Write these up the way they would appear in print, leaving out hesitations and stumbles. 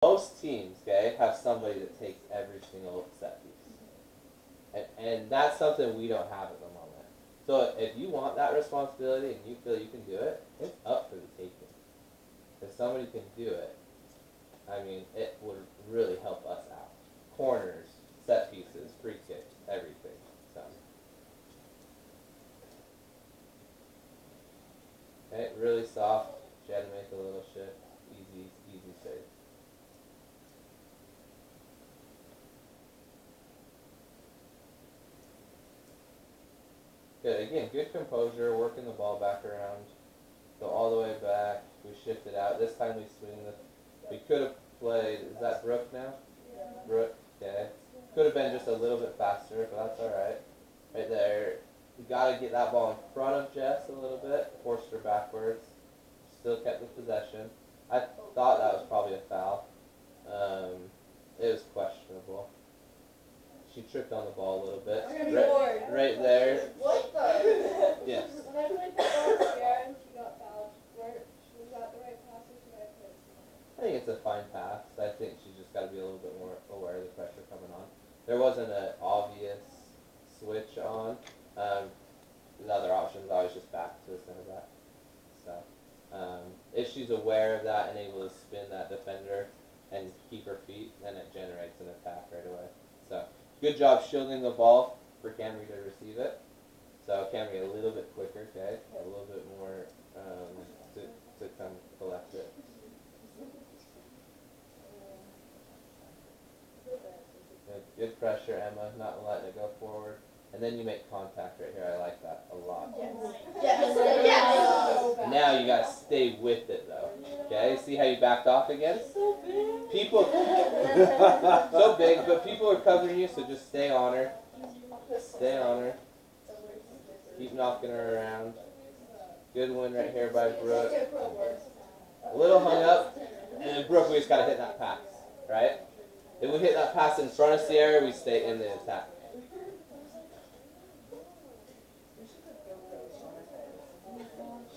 Most teams, okay, have somebody that takes every single set piece. And that's something we don't have at the moment. So if you want that responsibility and you feel you can do it, it's up for the taking. If somebody can do it, I mean, it would really help us out. Corners, set pieces, free kicks, everything. So. Okay, really soft. She had to make a little shift. Easy save. Good. Again, good composure, working the ball back around. Go all the way back. We shifted out. This time we swing the. We could have played. Is that Brooke now? Yeah. Brooke. Okay. Could have been just a little bit faster, but that's all right. Right there. You got to get that ball in front of Jess a little bit. Forced her backwards. Still kept the possession. I thought that was probably a foul. It was questionable. She tripped on the ball a little bit. Right there. What the? Yes. When I played football this year and she got fouled, was that the right pass or should I play? I think it's a fine pass. I think she's just got to be a little bit more aware of the pressure coming on. There wasn't an obvious switch on. The other option is always just back to the center back. So if she's aware of that and able to spin that defender and keep her feet, then it generates an attack right away. So good job shielding the ball for Camry to receive it. So Camry a little bit quicker, okay? A little bit more to come collect it. Good pressure, Emma, not letting it go forward. And then you make contact right here. I like that a lot. Yes. Now you got to stay with it, though. Okay? See how you backed off again? So big. People, so big, but people are covering you, so just stay on her. Stay on her. Keep knocking her around. Good win right here by Brooke. A little hung up, and then Brooke, we just got to hit that pass, right? If we hit that pass in front of Sierra, we stay in the attack.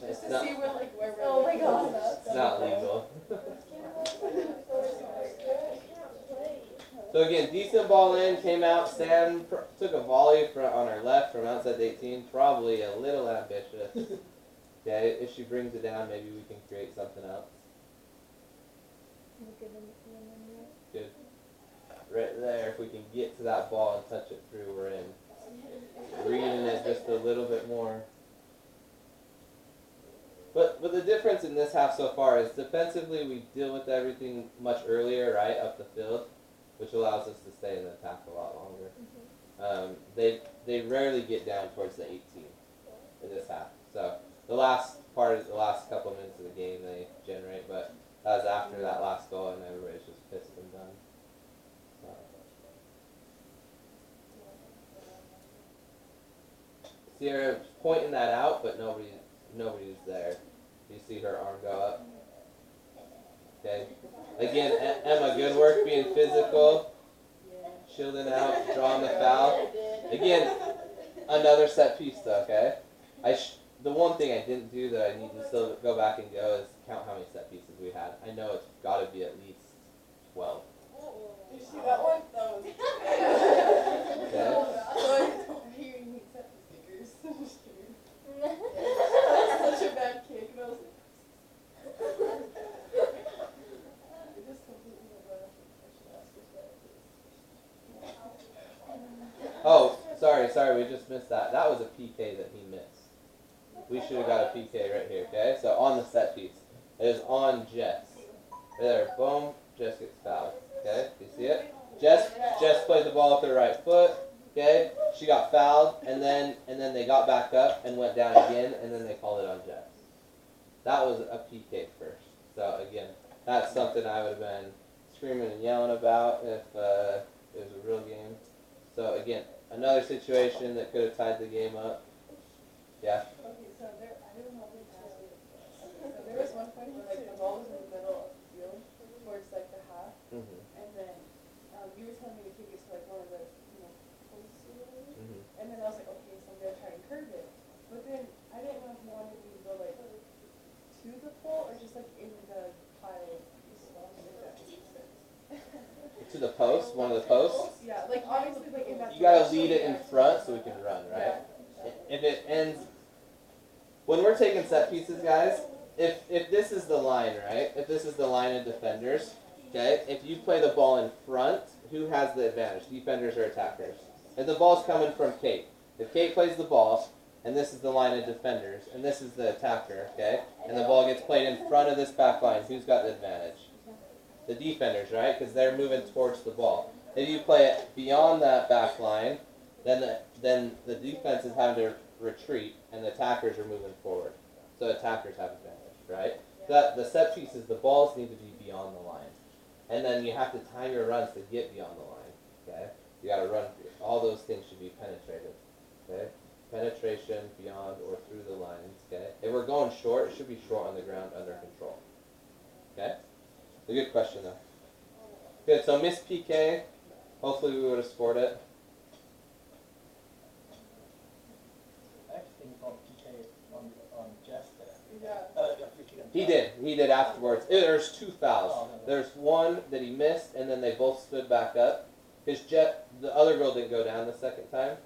It's not, Oh my god. it's not legal. So again, decent ball in, came out. Sam took a volley on her left from outside the 18. Probably a little ambitious. Okay, if she brings it down, maybe we can create something else. Good. Right there, if we can get to that ball and touch it through, we're in. Reading it just a little bit more. But the difference in this half so far is defensively we deal with everything much earlier, right, up the field, which allows us to stay in the attack a lot longer. They rarely get down towards the 18 in this half. So the last part is the last couple of minutes of the game they generate, but that was after that last goal and everybody's just pissed and done. Sierra pointing that out, but nobody's there. You see her arm go up. Okay. Again, Emma, good work being physical, shielding out, drawing the foul. Again, another set piece though, okay? The one thing I didn't do that I need to still go back and go is count how many set pieces we had. I know it's got to be at least 12. You see that one? That was such a bad kick. And I was Oh, sorry, we just missed that. That was a PK that he missed. We should have got a PK right here, okay? So on the set piece. It is on Jess. Right there, boom, Jess gets fouled. Okay, you see it? Jess played the ball with her right foot. Okay, she got fouled, and then they got back up and went down again, and then they called it on Jess. That was a PK first. So again, that's something I would have been screaming and yelling about if it was a real game. So again, another situation that could have tied the game up. Yeah. okay, so I don't know if so there was one point where like the ball was in the middle of the field towards like the half, and then you were telling me to kick it to like one of the posts or whatever, and then I was like, okay, so I'm gonna try and curve it, but then I didn't know if you wanted me to go like to the pole or just like in the pile of pieces. If that makes sense. to the post, one of the posts, Yeah, like obviously like in that you gotta direction, lead it in yeah. front so we can run, right? If it ends, when we're taking set pieces, guys, if this is the line, right? If this is the line of defenders, okay? If you play the ball in front, who has the advantage? Defenders or attackers? If the ball's coming from Kate, if Kate plays the ball, and this is the line of defenders, and this is the attacker, okay? And the ball gets played in front of this back line, who's got the advantage? The defenders, right? Because they're moving towards the ball. If you play it beyond that back line, then the defense is having to retreat, and the attackers are moving forward. So attackers have advantage, right? So the set pieces, the balls need to be beyond the line. And then you have to time your runs to get beyond the line, okay? You got to run through. All those things should be penetrated, okay? Penetration beyond or through the lines, okay? If we're going short, it should be short on the ground under control, okay? It's a good question, though. Good, so missed PK. Hopefully we would have scored it. I actually think about PK on Jess there. Yeah. He did afterwards. There's two fouls. There's one that he missed, and then they both stood back up. Because the other girl didn't go down the second time,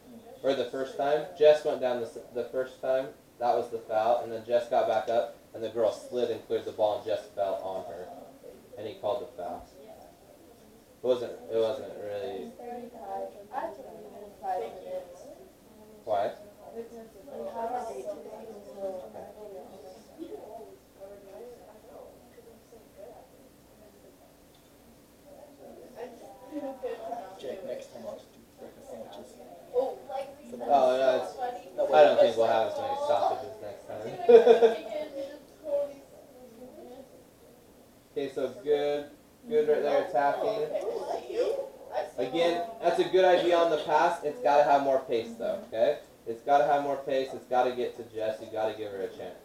or the first time. Jess went down the first time. That was the foul, and then Jess got back up, and the girl slid and cleared the ball, and Jess fell on her, and he called the foul. It wasn't really. 35. I took even 5 minutes. Why? Because we have a date today, so Jake, next time I'll just do breakfast sandwiches. oh, like Oh no, I don't think we'll have as many stoppages next time. Okay, so good right there attacking. Again, that's a good idea on the pass. It's got to have more pace though, okay? It's got to have more pace. It's got to get to Jess. You got to give her a chance.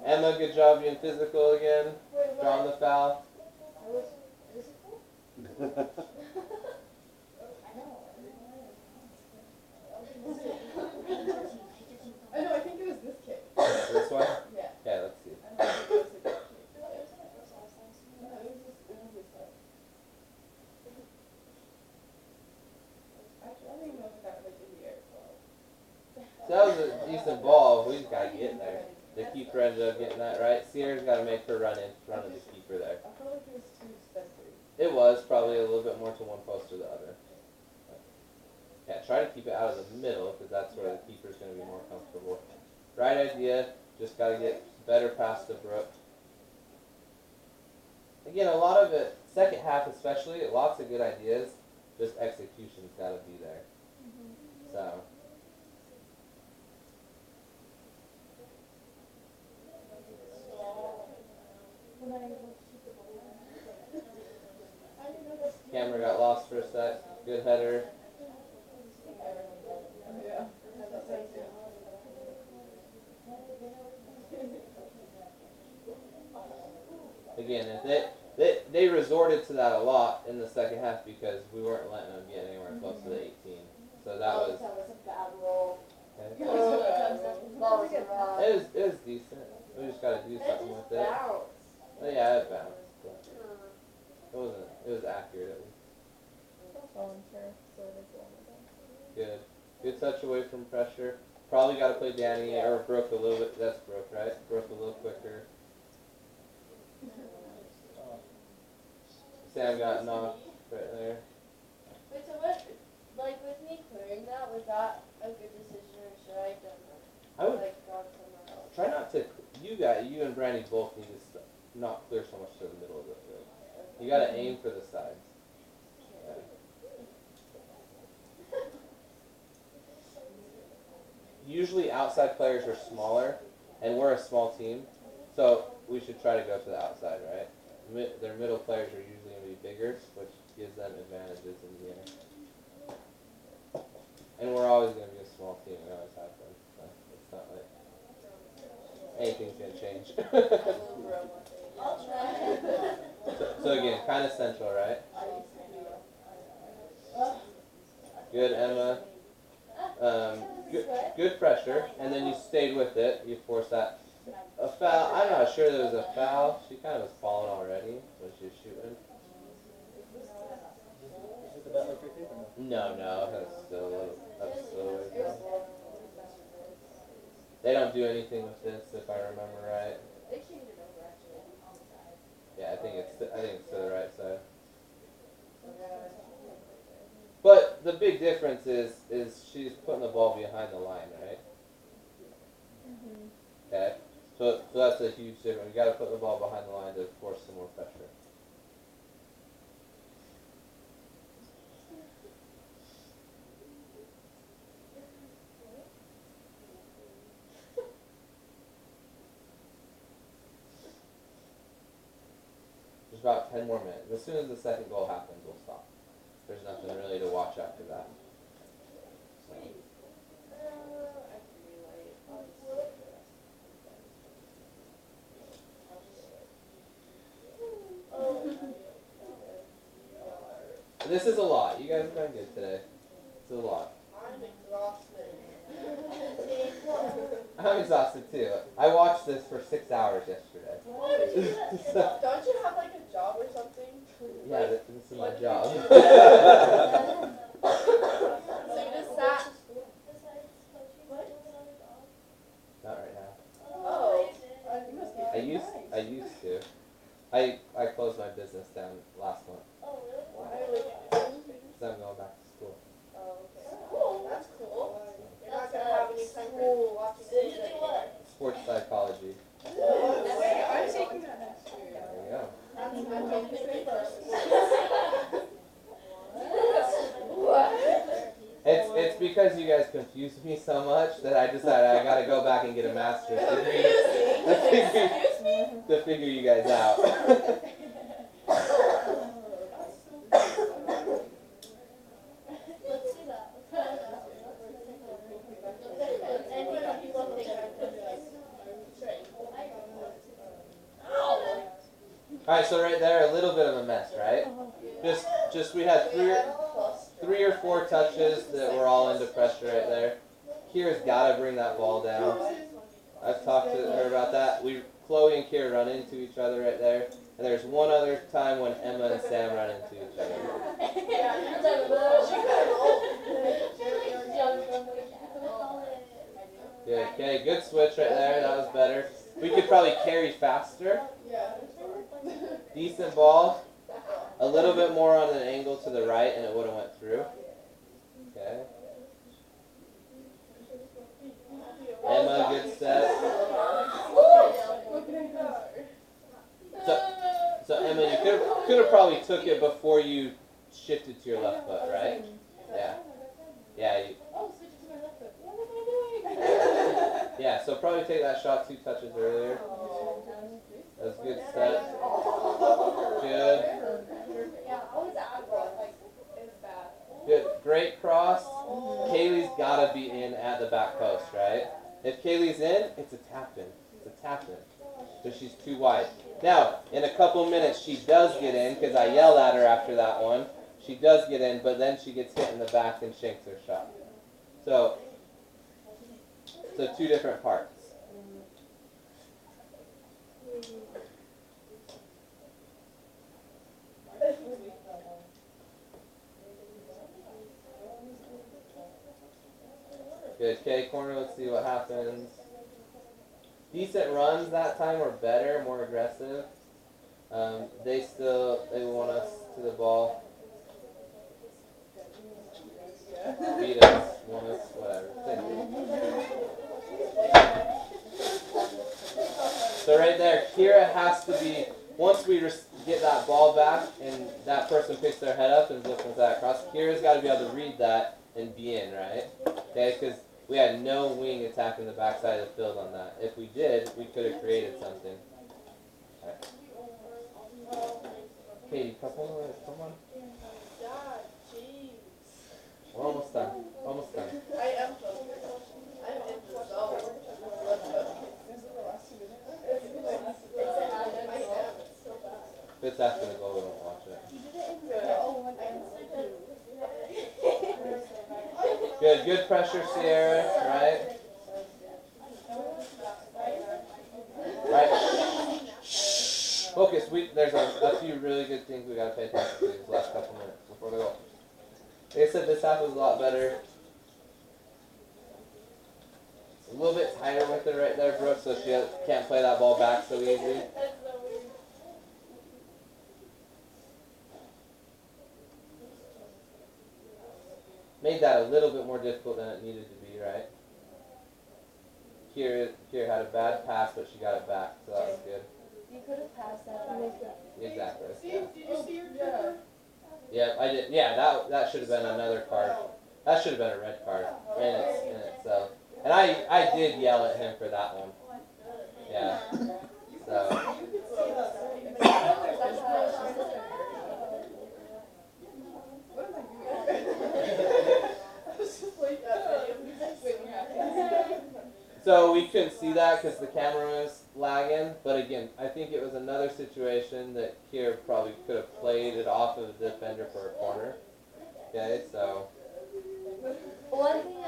Emma, good job being physical again. Drawing the foul. I know, I think it was this kid. This one? Yeah. Okay, let's see. I don't think it was a good kid. No, it was this one. Actually, I don't even know if that like in the air. So that was a decent ball. We just got to get there. The keeper ended up getting that right. Sierra's got to make her run in front of the keeper there. I felt like it was too sensitive. It was probably a little bit more to one post or the other. Yeah, try to keep it out of the middle because that's where the keeper's going to be more comfortable. Right idea. Just got to get better past the Brooke. Again, a lot of it, second half especially, lots of good ideas. Just execution's got to be there. So. Camera got lost for a sec. Good header. Yeah. Again, if they resorted to that a lot in the second half because we weren't letting them get anywhere close to the 18. So that was. that was a bad roll. Okay. It It was decent. We just got to do something with it. bounced. But yeah, it bounced. But it wasn't. It was accurate at least. Good. Good touch away from pressure. Probably got to play Danny or Brooke a little bit. That's Brooke, right? Brooke a little quicker. Sam got knocked right there. Wait, so what, like with me clearing that, was that a good decision or should I have done I would like gone somewhere else? try not to. You and Brandy both need to not clear so much to the middle of the field. You got to aim for the sides. Yeah. Usually outside players are smaller, and we're a small team, so we should try to go to the outside, right? Their middle players are usually going to be bigger, which gives them advantages in the air. And we're always going to be a small team. We always have been. So it's not like anything's going to change. I'll try. So again, kind of central, right? Good, Emma. Good pressure, and then you stayed with it. You forced that A foul. I'm not sure there was a foul. She kind of was falling already when she was shooting. Is it the battle free kick or no? No, that's still They don't do anything with this, if I remember right. They changed it over actually on the side. Yeah, I think it's to the right side. But the big difference is she's putting the ball behind the line, right? Okay. So that's a huge difference. You got to put the ball behind the line to force some more pressure. There's about 10 more minutes. As soon as the second goal happens, we'll stop. There's nothing really to watch after that. So. This is a lot. You guys have done good today. It's a lot. I'm exhausted. I'm exhausted too. I watched this for 6 hours yesterday. Don't you have like a job or something? Yeah, this is my job. So you just sat. Not right now. Oh, you must be I used to. I closed my business down last month. Why would you do Because I'm going back to school. Oh, okay. Cool. That's cool. You're not gonna have any time for watching things anymore. Sports psychology. I'm taking that next year. There you go. I'm taking it first. It's because you guys confused me so much that I decided I gotta go back and get a master's degree to figure you guys out. Alright, so right there, a little bit of a mess, right? Just we had three or four touches that were all into pressure right there. Kira's got to bring that ball down. I've talked to her about that. Chloe and Kira run into each other right there. And there's one other time when Emma and Sam run into each other. Good, okay, good switch right there. That was better. We could probably carry faster. Decent ball. A little bit more on an angle to the right and it would have went through. Okay. Emma, good set. So Emma, you could have probably took it before you shifted to your left foot, right? Yeah. Yeah. Yeah. So probably take that shot 2 touches earlier. That was a good set. Good. Good. Great cross. Kaylee's got to be in at the back post, right? If Kaylee's in, it's a tap-in. It's a tap-in. Because she's too wide. Now, in a couple minutes, she does get in, because I yelled at her after that one. She does get in, but then she gets hit in the back and shanks her shot. So 2 different parts. Good. Okay, corner, let's see what happens. Decent runs that time were better, more aggressive. They want us to the ball. Beat us, want us, whatever. So right there, Kira has to be, once we get that ball back and that person picks their head up and is looking at that cross, Kira's got to be able to read that and be in, right? Okay, because we had no wing attacking the backside of the field on that. If we did, we could have created something. Right. Katie, come on. We're almost done. Almost done. I am close. I'm in the zone. If it's after the goal, we don't watch it. Good pressure, Sierra, right? Focus. There's a few really good things we gotta pay attention to these last couple minutes before the goal. Like I said, this half was a lot better. A little bit tighter with it right there, Brooke, so she can't play that ball back so easy. Made that a little bit more difficult than it needed to be, right? Kier had a bad pass, but she got it back, so that was good. You could have passed that back. Exactly. Steve, did you see your trigger? Yeah, I did. Yeah, that should have been another card. That should have been a red card in itself. And I did yell at him for that one. Yeah. So. What am I doing? I was just like that. So we couldn't see that because the camera was lagging. But again, I think it was another situation that Kier probably could have played it off of the defender for a corner. Okay, so. One thing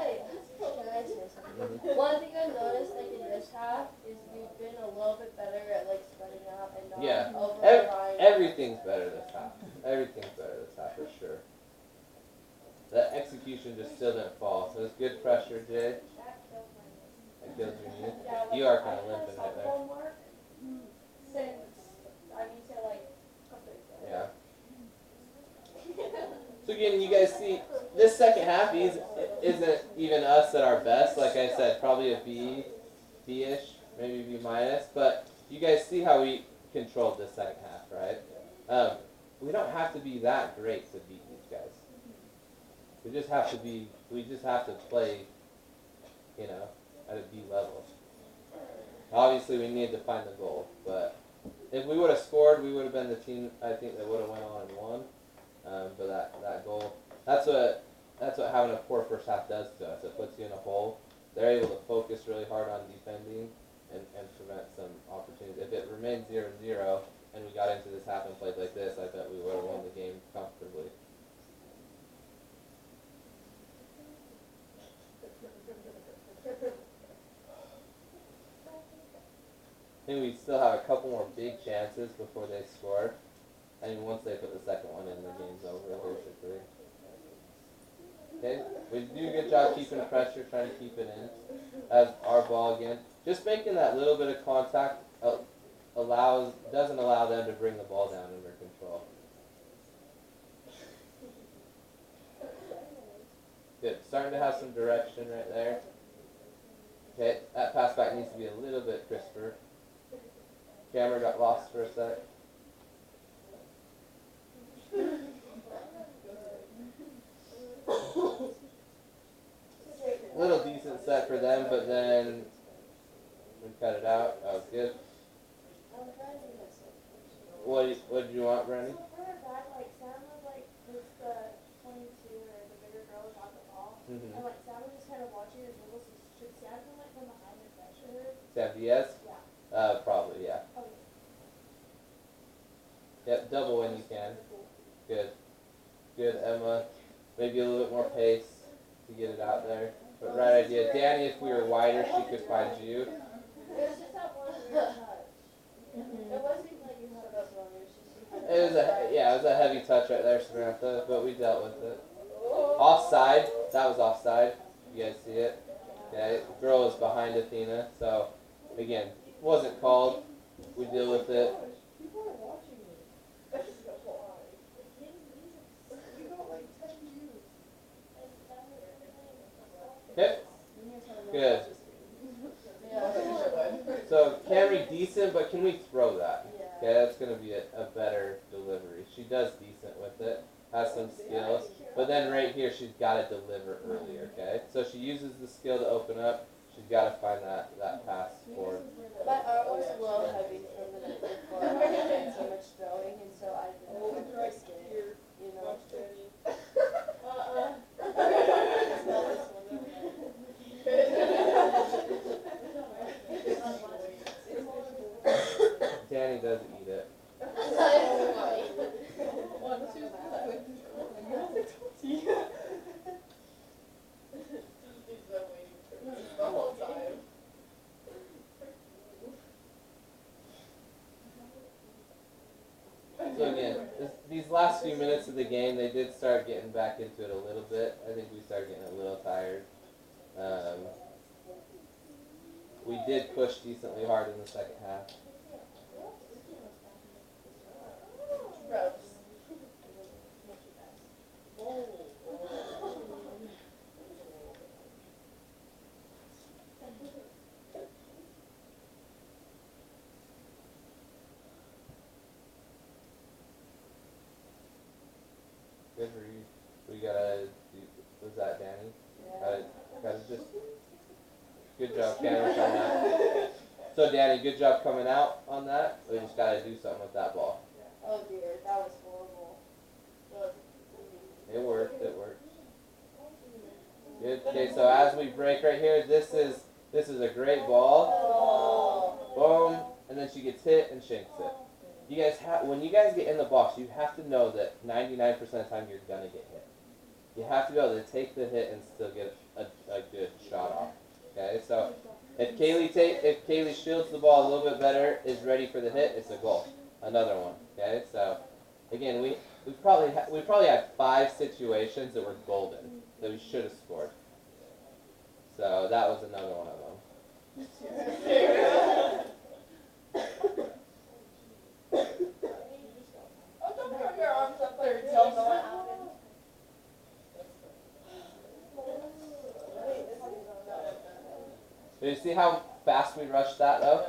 One thing I noticed like in this half is we've been a little bit better at like spreading out and not over relying. Everything's better this half. Everything's better this half for sure. The execution just still didn't fall. So it's good pressure, Jay. That kills your knee. You are kind of limping right there. Yeah. So again, you guys see, this second half isn't even us at our best. Like I said, probably a B-ish, maybe B minus. But you guys see how we controlled the second half, right? We don't have to be that great to beat these guys. We just have to play, you know, at a B level. Obviously, we need to find the goal, but if we would have scored, we would have been the team, I think, that would have went on and won. But that goal, that's what having a poor first half does to us. It puts you in a hole. They're able to focus really hard on defending and prevent some opportunities. If it remained 0-0 and we got into this half and played like this, I bet we would have won the game comfortably. I think we still have a couple more big chances before they score. I mean, once they put the second one in, the game's over, basically. Okay, we do a good job keeping pressure, trying to keep it in. As our ball again. Just making that little bit of contact doesn't allow them to bring the ball down under control. Good, starting to have some direction right there. Okay, that pass back needs to be a little bit crisper. Camera got lost for a sec. Little decent set for them, but then we cut it out. That was good. What did you want, Brandy? So for her back, like Sam was like the 22 or the bigger girl got the ball, and like Sam was just kind of watching her dribble. So should Sam come like from behind and pressure her? Sam Diaz? Yeah. Probably, yeah. Okay. Yep, double when you can. Good. Good, Emma. Maybe a little bit more pace to get it out there. But right idea. Danny, if we were wider, she could find you. It was just that one weird touch. It wasn't even like you had it up wrong. It was a heavy touch right there, Samantha, but we dealt with it. Offside. That was offside. You guys see it? Okay. The girl is behind Athena, so again, wasn't called. We deal with it. People are watching you. That's why. You got like 10 views. Okay. Good. So Camry decent, but can we throw that? Okay, that's going to be a better delivery. She does decent with it, has some skills, but then right here she's got to deliver earlier, okay? So she uses the skill to open up. She's got to find that pass for. My arm was a little heavy from the night before. I did so much throwing, and so I didn't risk it, you know. Danny does eat it. So again, these last few minutes of the game, they did start getting back into it a little bit. I think we started getting a little tired. We did push decently hard in the second half. Gross. Good read. We gotta do, was that Danny? Gotta just, good job, Danny, on that. So Danny, good job coming out on that. We just gotta do something with that ball. Oh dear, that was horrible. It worked, it worked. Good. Okay, so as we break right here, this is a great ball. Boom, and then she gets hit and shanks it. You guys when you guys get in the box, you have to know that 99% of the time you're gonna get hit. You have to be able to take the hit and still get a good shot off. Okay, so if Kaylee shields the ball a little bit better, is ready for the hit, it's a goal. Another one. Okay, so again, we probably had 5 situations that were golden that we should have scored. So that was another one of them. Don't put your arms up there and tell me what happened. Do you see how fast we rushed that though?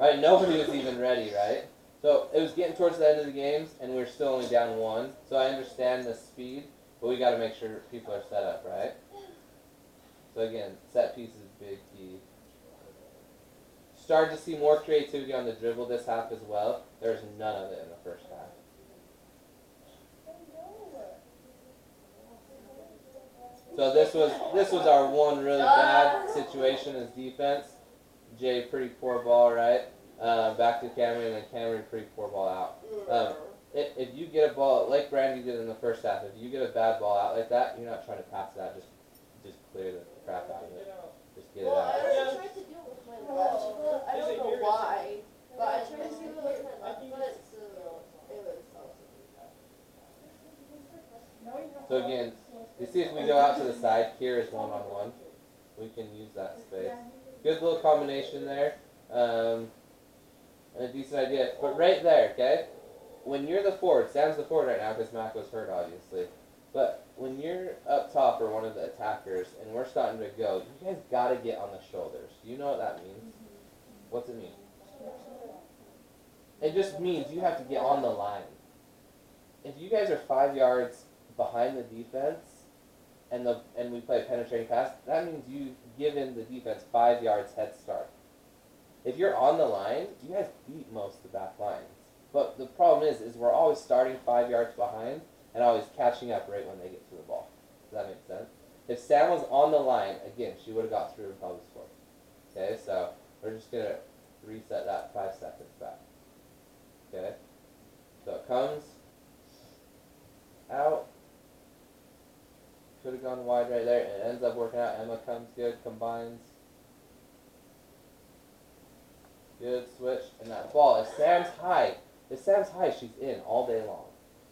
Right, nobody was even ready, right? So it was getting towards the end of the games, and we were still only down 1. So I understand the speed, but we got to make sure people are set up, right? So again, set piece is big key. Started to see more creativity on the dribble this half as well. There's none of it in the first half. So this was our one really bad situation as defense. Jay, pretty poor ball, right? Back to Cameron, and then Cameron, pretty poor ball out. If you get a ball, like Brandy did in the first half, if you get a bad ball out like that, you're not trying to pass it out, just clear the crap out of it. Just get it out. I tried to do it with my left. I don't know why, but I tried to do it with my left But foot, so it was also. So again, you see if we go out to the side, here is one-on-one. We can use that space. Good little combination there. And a decent idea. But right there, okay? When you're the forward, Sam's the forward right now because Mac was hurt, obviously. But when you're up top or one of the attackers and we're starting to go, you guys got to get on the shoulders. Do you know what that means? What's it mean? It just means you have to get on the line. If you guys are 5 yards behind the defense and we play a penetrating pass, that means you've given the defense 5 yards head start. If you're on the line, you guys beat most of the back lines. But the problem is we're always starting 5 yards behind and always catching up right when they get to the ball. Does that make sense? If Sam was on the line, again, she would have got through and probably scored. Okay, so we're just going to reset that 5 seconds back. Okay, so it comes out. Could have gone wide right there, and it ends up working out. Emma comes good, combines. Good switch, and that ball. If Sam's high, she's in all day long.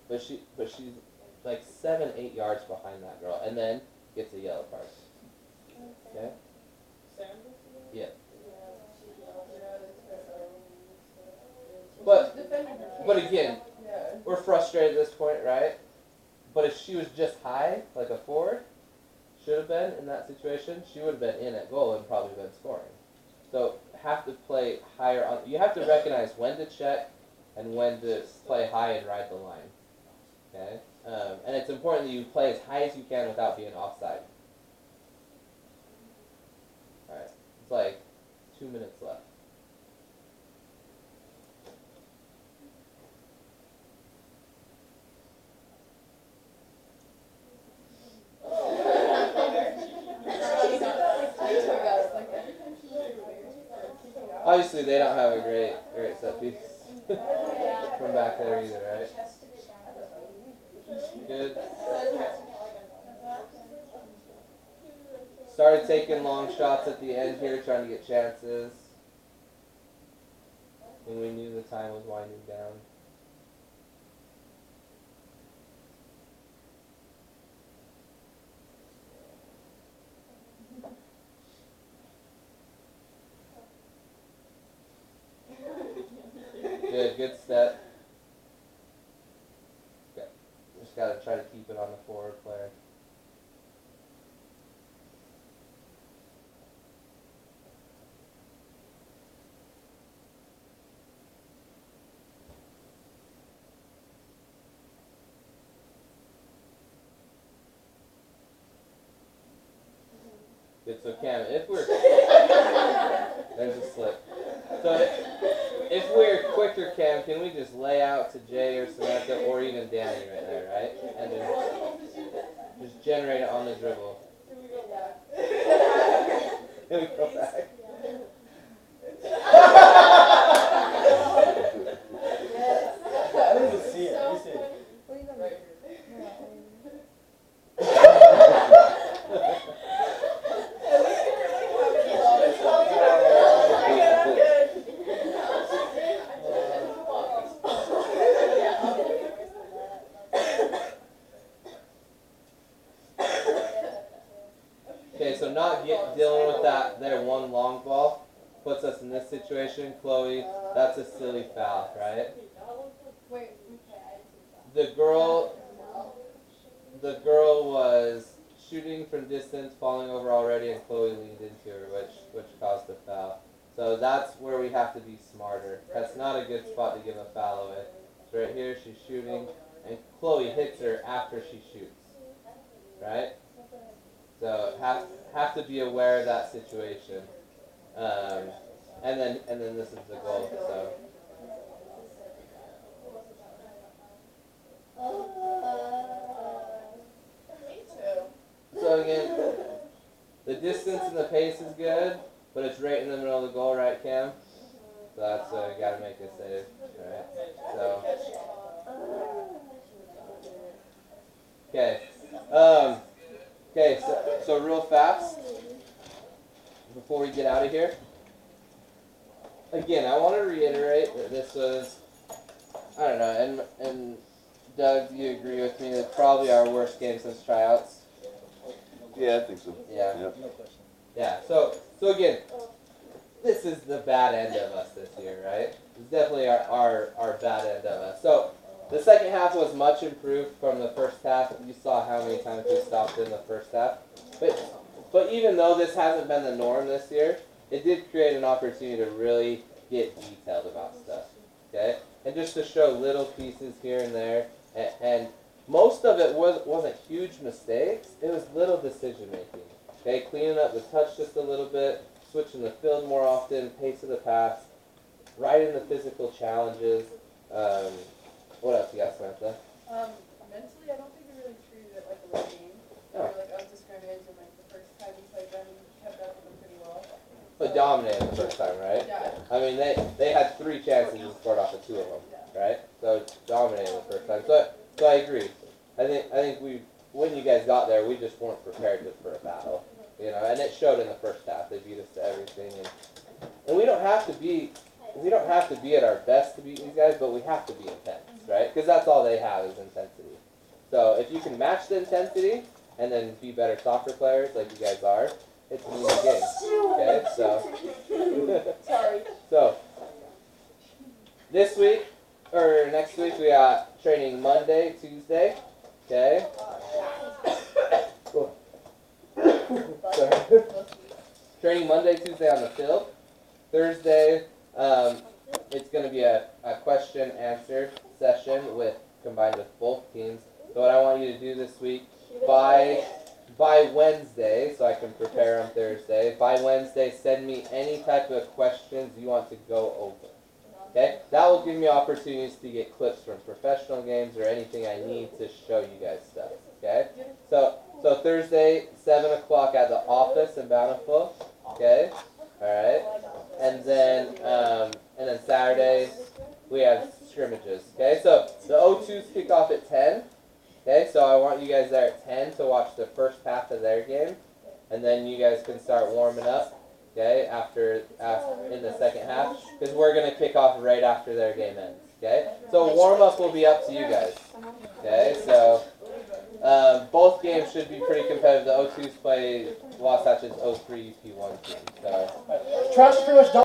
But she's like 7-8 yards behind that girl, and then gets a yellow card. Okay. Yeah. But again, we're frustrated at this point, right? But if she was just high, like a forward, should have been in that situation, she would have been in at goal and probably been scoring. So have to play higher on. You have to recognize when to check and when to play high and ride the line. Okay, and it's important that you play as high as you can without being offside. All right, it's like 2 minutes left. Obviously, they don't have a great set piece from back there either, right? Good. Started taking long shots at the end here, trying to get chances. And we knew the time was winding down. Good step. Okay. Just gotta try to keep it on the forward player. Good, so Cam, if we're there's a slip. So if we're quicker, Cam, can we just lay out to Jay or Samantha or even Danny right there, right? And just generate it on the dribble. Can we go back? Can we go back? I didn't even see it. Let me see it. What are you right here? Okay, so not dealing with that there one long ball puts us in this situation. Chloe, that's a silly foul, right? Wait, The girl was shooting from distance, falling over already, and Chloe leaned into her, which caused the foul. So that's where we have to be smarter. That's not a good spot to give a foul away. So right here, she's shooting, and Chloe hits her after she shoots, right? So have to be aware of that situation, and then this is the goal. So again, the distance and the pace is good, but it's right in the middle of the goal, right, Cam? So that's you gotta make a save, right? So okay. Okay, so real fast, before we get out of here, again, I want to reiterate that this was, I don't know, and Doug, do you agree with me, that probably our worst game since tryouts? Yeah, I think so. Yeah. Yep. No question. Yeah, so again, this is the bad end of us this year, right? It's definitely our bad end of us. So the second half was much improved from the first half. You saw how many times we stopped in the first half. But even though this hasn't been the norm this year, it did create an opportunity to really get detailed about stuff, okay? And just to show little pieces here and there. And most of it wasn't huge mistakes. It was little decision making, okay? Cleaning up the touch just a little bit, switching the field more often, pace of the pass, right in the physical challenges. What else you got, Samantha? mentally, I don't think we really treated it like a real game. We were like up to scrimmage, and like the first time we played them, we kept up with them pretty well. But dominated the first time, right? Yeah. I mean, they had 3 chances and scored off of 2 of them, right? So dominated the first time. So I agree. I think when you guys got there, we just weren't prepared for a battle, you know. And it showed in the first half. They beat us to everything, and we don't have to be at our best to beat these guys, but we have to be intense, right? Because that's all they have is intensity. So if you can match the intensity and then be better soccer players like you guys are, it's an easy game. Okay, so Sorry. so this week or next week we got training Monday, Tuesday. Okay. Sorry. Training Monday, Tuesday on the field. Thursday, it's going to be a question answer session combined with both teams. So what I want you to do this week by Wednesday, so I can prepare on Thursday. By Wednesday, send me any type of questions you want to go over. Okay, that will give me opportunities to get clips from professional games or anything I need to show you guys stuff. Okay, so Thursday, 7 o'clock at the office in Bountiful. Okay, all right, and then Saturday we have scrimmages. Okay, so the O2s kick off at 10. Okay, so I want you guys there at 10 to watch the first half of their game, and then you guys can start warming up. Okay, after in the second half, because we're gonna kick off right after their game ends. Okay, so warm up will be up to you guys. Okay, so both games should be pretty competitive. The O2s play Wasatch's O3 UP1 team. So Trash is pretty much done.